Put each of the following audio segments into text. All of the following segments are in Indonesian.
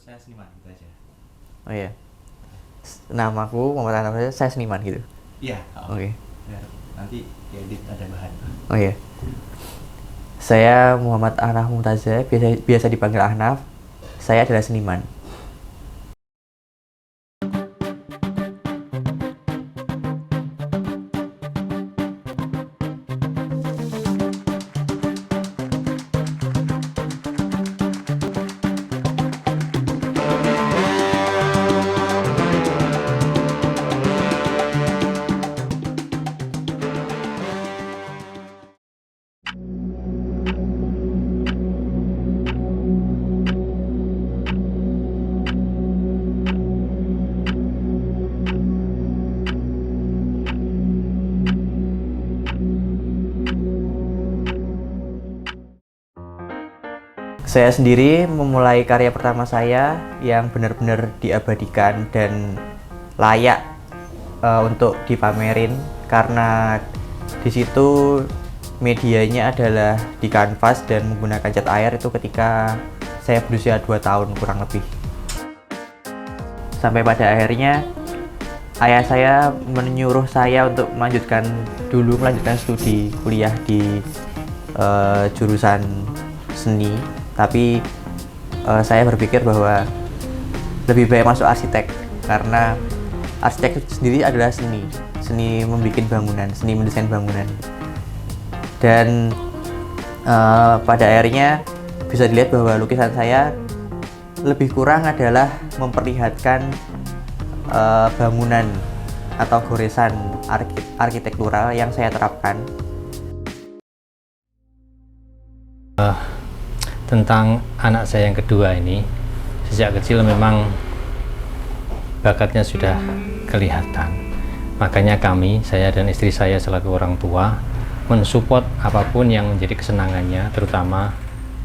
saya seniman gitu aja. Oh iya. Namaku Muhammad Ahnaf, saya seniman gitu. Iya. Oke. Biar nanti diedit ada bahan. Oh iya. Saya Muhammad Ahnaf Mumtaza, biasa dipanggil Ahnaf. Saya adalah seniman. Saya sendiri memulai karya pertama saya yang benar-benar diabadikan dan layak untuk dipamerin, karena di situ medianya adalah di kanvas dan menggunakan cat air itu ketika saya berusia 2 tahun kurang lebih. Sampai pada akhirnya ayah saya menyuruh saya untuk melanjutkan studi kuliah di jurusan seni, tapi saya berpikir bahwa lebih baik masuk arsitek, karena arsitek itu sendiri adalah seni membuat bangunan, seni mendesain bangunan. Dan pada akhirnya bisa dilihat bahwa lukisan saya lebih kurang adalah memperlihatkan bangunan atau goresan arsitektural yang saya terapkan. Tentang anak saya yang kedua ini, sejak kecil memang bakatnya sudah kelihatan. Makanya saya dan istri saya selaku orang tua mensupport apapun yang menjadi kesenangannya, terutama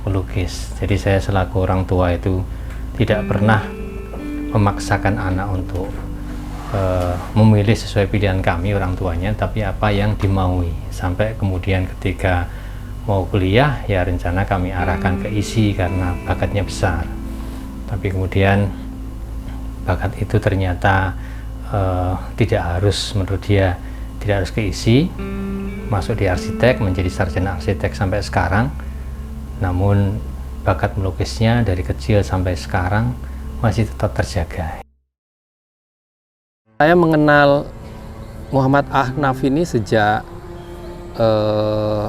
melukis. Jadi saya selaku orang tua itu tidak pernah memaksakan anak untuk memilih sesuai pilihan kami orang tuanya, tapi apa yang dimaui. Sampai kemudian ketika mau kuliah, ya rencana kami arahkan ke ISI karena bakatnya besar. Tapi kemudian bakat itu ternyata tidak harus, menurut dia tidak harus ke ISI, masuk di arsitek, menjadi sarjana arsitek sampai sekarang. Namun bakat melukisnya dari kecil sampai sekarang masih tetap terjaga. Saya mengenal Muhammad Ahnaf ini sejak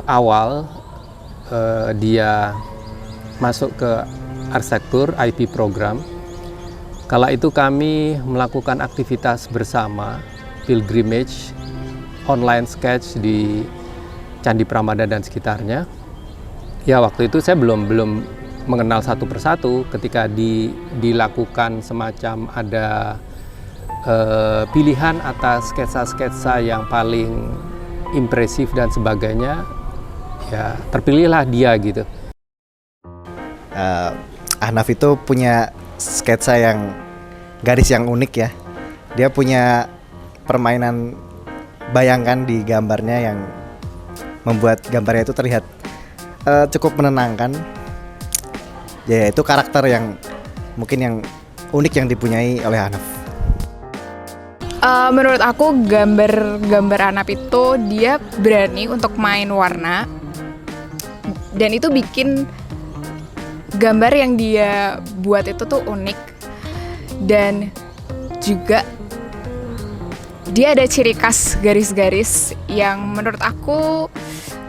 awal dia masuk ke arsitektur IP program. Kala itu kami melakukan aktivitas bersama, pilgrimage, online sketch di Candi Pramada dan sekitarnya. Ya, waktu itu saya belum mengenal satu persatu. Ketika dilakukan semacam ada pilihan atas sketsa-sketsa yang paling impresif dan sebagainya, ya terpilihlah dia gitu. Ahnaf itu punya sketsa yang garis yang unik ya. Dia punya permainan bayangkan di gambarnya yang membuat gambarnya itu terlihat cukup menenangkan. Ya, itu karakter yang mungkin yang unik yang dipunyai oleh Ahnaf. Menurut aku gambar Ahnaf itu dia berani untuk main warna, dan itu bikin gambar yang dia buat itu tuh unik. Dan juga dia ada ciri khas garis-garis yang menurut aku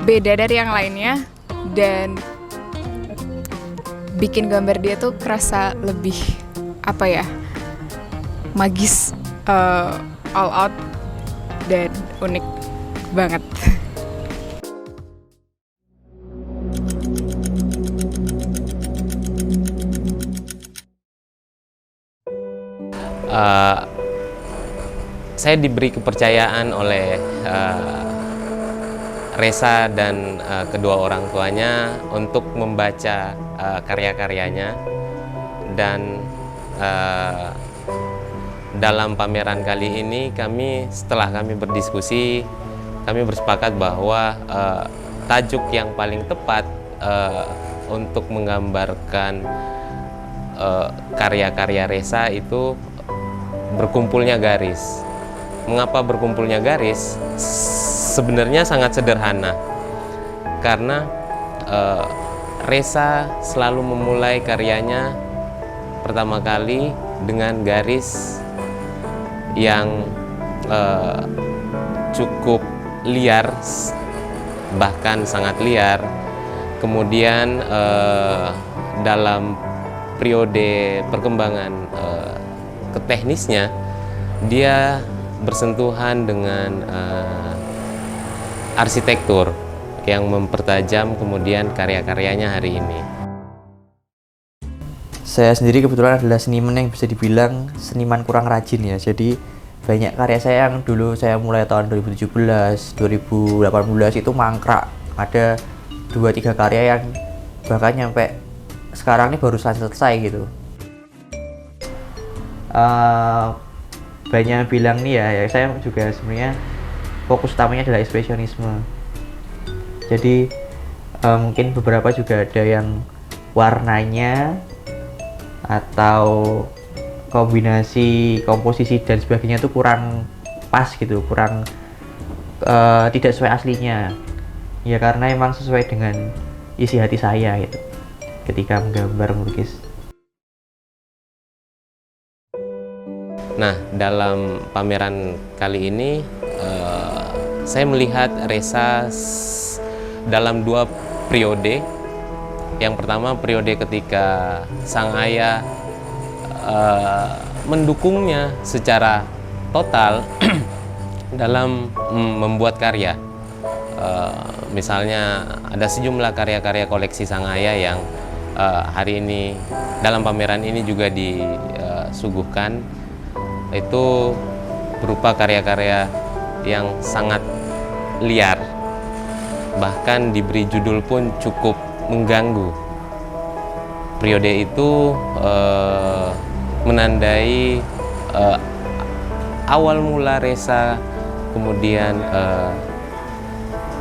beda dari yang lainnya, dan bikin gambar dia tuh kerasa lebih magis, all out dan unik banget. Saya diberi kepercayaan oleh Reza dan kedua orang tuanya untuk membaca karya-karyanya, dan dalam pameran kali ini setelah kami berdiskusi, kami bersepakat bahwa tajuk yang paling tepat untuk menggambarkan karya-karya Reza itu berkumpulnya garis. Mengapa berkumpulnya garis? Sebenarnya sangat sederhana, karena Reza selalu memulai karyanya pertama kali dengan garis yang cukup liar, bahkan sangat liar. Kemudian dalam periode perkembangan keteknisnya, dia bersentuhan dengan arsitektur yang mempertajam kemudian karya-karyanya hari ini. Saya sendiri kebetulan adalah seniman yang bisa dibilang seniman kurang rajin ya. Jadi banyak karya saya yang dulu saya mulai tahun 2017, 2018 itu mangkrak. Ada 2-3 karya yang bahkan nyampe sekarang ini baru selesai gitu. Banyak yang bilang nih ya, saya juga sebenarnya fokus utamanya adalah ekspresionisme. Jadi mungkin beberapa juga ada yang warnanya atau kombinasi komposisi dan sebagainya itu kurang pas gitu, kurang tidak sesuai aslinya. Ya karena emang sesuai dengan isi hati saya gitu ketika menggambar, melukis. Nah, dalam pameran kali ini saya melihat Reza dalam 2 periode. Yang pertama periode ketika sang ayah mendukungnya secara total dalam membuat karya. Misalnya ada sejumlah karya-karya koleksi sang ayah yang hari ini dalam pameran ini juga disuguhkan. Itu berupa karya-karya yang sangat liar, bahkan diberi judul pun cukup mengganggu. Periode itu menandai awal mula Reza kemudian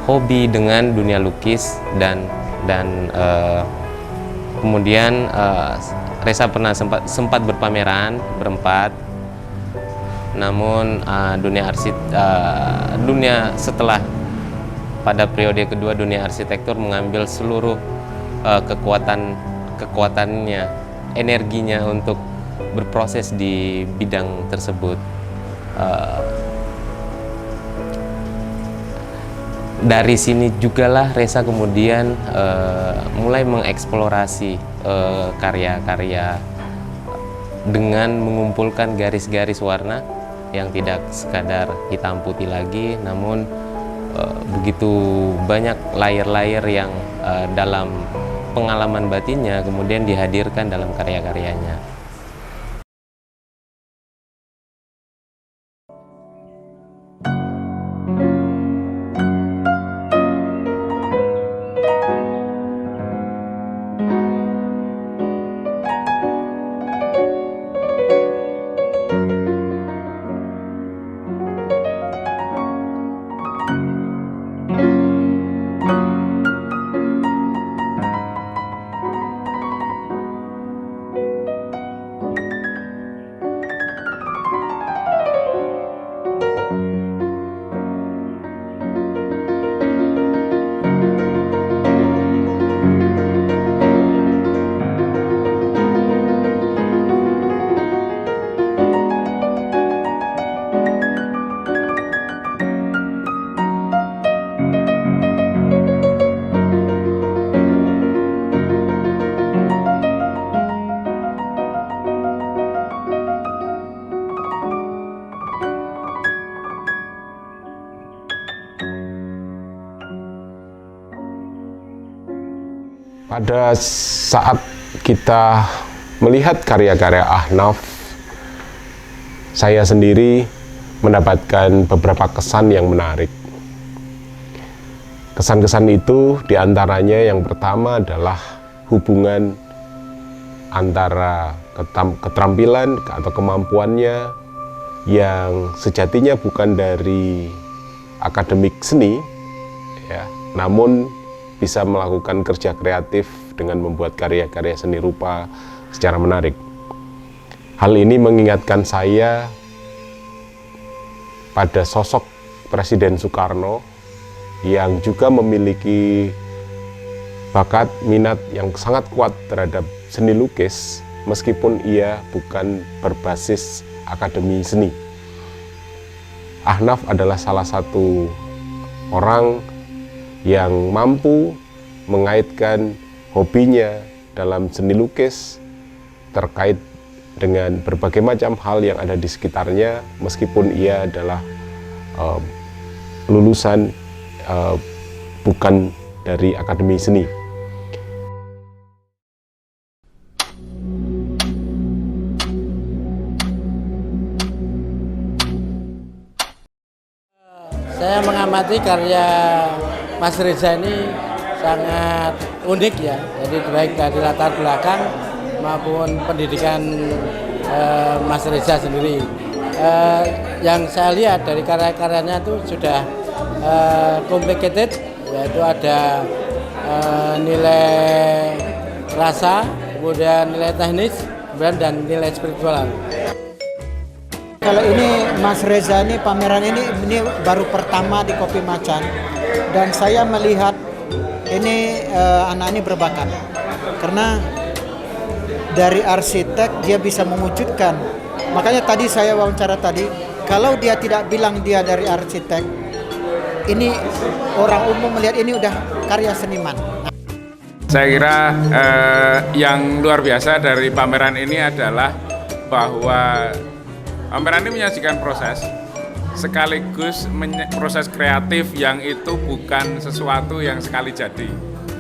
hobi dengan dunia lukis dan kemudian Reza pernah sempat berpameran berempat. Namun dunia setelah pada periode kedua dunia arsitektur mengambil seluruh kekuatannya, energinya untuk berproses di bidang tersebut. Dari sini jugalah Reza kemudian mulai mengeksplorasi karya-karya dengan mengumpulkan garis-garis warna yang tidak sekadar hitam putih lagi, namun begitu banyak layer-layer yang dalam pengalaman batinnya kemudian dihadirkan dalam karya-karyanya. Pada saat kita melihat karya-karya Ahnaf, saya sendiri mendapatkan beberapa kesan yang menarik. Kesan-kesan itu diantaranya yang pertama adalah hubungan antara keterampilan atau kemampuannya yang sejatinya bukan dari akademik seni, ya, namun bisa melakukan kerja kreatif dengan membuat karya-karya seni rupa secara menarik. Hal ini mengingatkan saya pada sosok Presiden Soekarno yang juga memiliki bakat minat yang sangat kuat terhadap seni lukis meskipun ia bukan berbasis akademi seni. Ahnaf adalah salah satu orang yang mampu mengaitkan hobinya dalam seni lukis terkait dengan berbagai macam hal yang ada di sekitarnya meskipun ia adalah lulusan bukan dari akademi seni. Saya mengamati karya Mas Reza ini sangat unik ya, jadi baik dari latar belakang maupun pendidikan Mas Reza sendiri. Yang saya lihat dari karya-karyanya itu sudah complicated, yaitu ada nilai rasa, kemudian nilai teknis, dan nilai spiritual. Kalau ini Mas Reza ini pameran ini baru pertama di Kopi Macan dan saya melihat ini anak ini berbakat karena dari arsitek dia bisa mewujudkan. Makanya tadi saya wawancara tadi, kalau dia tidak bilang dia dari arsitek, ini orang umum melihat ini udah karya seniman. Saya kira yang luar biasa dari pameran ini adalah bahwa pameran ini menyajikan proses sekaligus proses kreatif yang itu bukan sesuatu yang sekali jadi.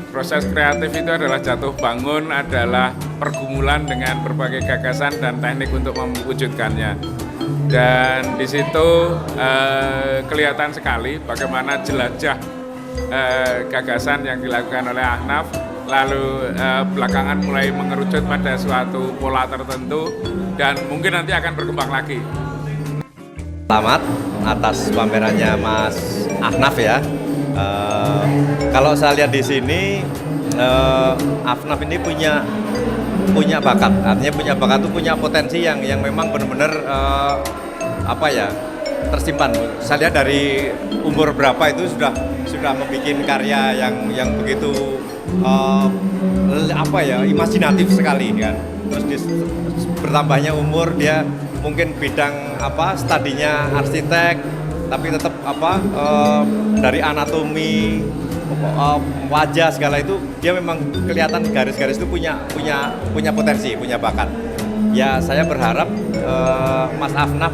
Proses kreatif itu adalah jatuh bangun, adalah pergumulan dengan berbagai gagasan dan teknik untuk mewujudkannya. Dan di situ kelihatan sekali bagaimana jelajah gagasan yang dilakukan oleh Ahnaf, lalu belakangan mulai mengerucut pada suatu pola tertentu dan mungkin nanti akan berkembang lagi. Selamat atas pamerannya Mas Ahnaf ya. Kalau saya lihat di sini, Ahnaf ini punya bakat, artinya punya bakat itu punya potensi yang memang benar-benar tersimpan. Saya lihat dari umur berapa itu sudah membuat karya yang begitu imajinatif sekali kan. Terus bertambahnya umur, dia mungkin bidang studinya arsitek, tapi tetap dari anatomi wajah segala itu dia memang kelihatan garis-garis itu punya potensi, punya bakat. Ya saya berharap Mas Ahnaf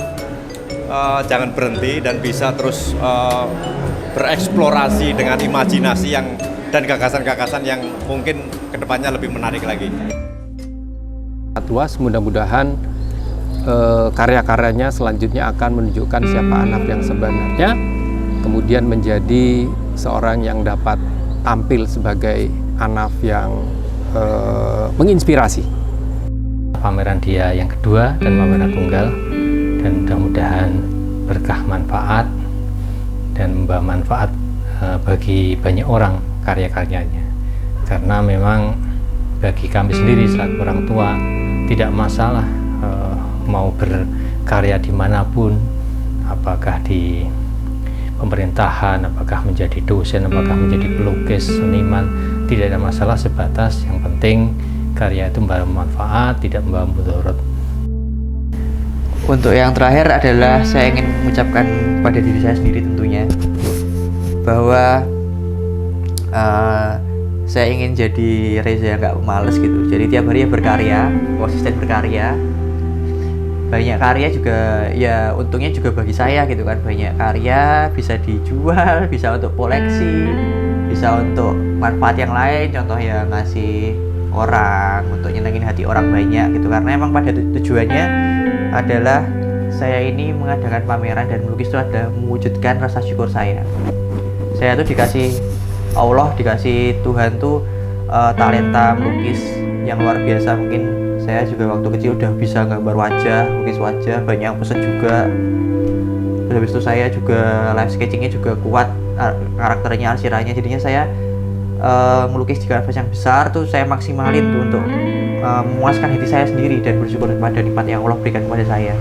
jangan berhenti dan bisa terus bereksplorasi dengan imajinasi dan gagasan-gagasan yang mungkin kedepannya lebih menarik lagi. Tuas mudah-mudahan karya-karyanya selanjutnya akan menunjukkan siapa Ahnaf yang sebenarnya, kemudian menjadi seorang yang dapat tampil sebagai Ahnaf yang menginspirasi. Pameran dia yang kedua dan pameran tunggal, dan mudah-mudahan berkah manfaat dan membawa manfaat bagi banyak orang karya-karyanya. Karena memang bagi kami sendiri selaku orang tua tidak masalah mau berkarya dimanapun, apakah di pemerintahan, apakah menjadi dosen, apakah menjadi pelukis, seniman, tidak ada masalah, sebatas yang penting karya itu membawa manfaat, tidak membawa mudarat. Untuk yang terakhir adalah saya ingin mengucapkan pada diri saya sendiri tentunya bahwa saya ingin jadi Reza yang gak males gitu. Jadi tiap hari berkarya, konsisten berkarya. Banyak karya juga ya untungnya juga bagi saya gitu kan. Banyak karya bisa dijual, bisa untuk koleksi, bisa untuk manfaat yang lain, contoh ya ngasih orang, untuk nyenengin hati orang banyak gitu. Karena emang pada tujuannya adalah saya ini mengadakan pameran dan melukis itu adalah mewujudkan rasa syukur saya. Saya tuh dikasih Allah, dikasih Tuhan tuh talenta melukis yang luar biasa. Mungkin saya juga waktu kecil udah bisa gambar wajah, lukis wajah, banyak yang pesen juga. Terus habis itu saya juga live sketchingnya juga kuat, karakternya, arsiranya. Jadinya saya melukis di kanvas yang besar tuh saya maksimalin tuh untuk memuaskan hati saya sendiri dan bersyukur kepada nikmat yang Allah berikan kepada saya.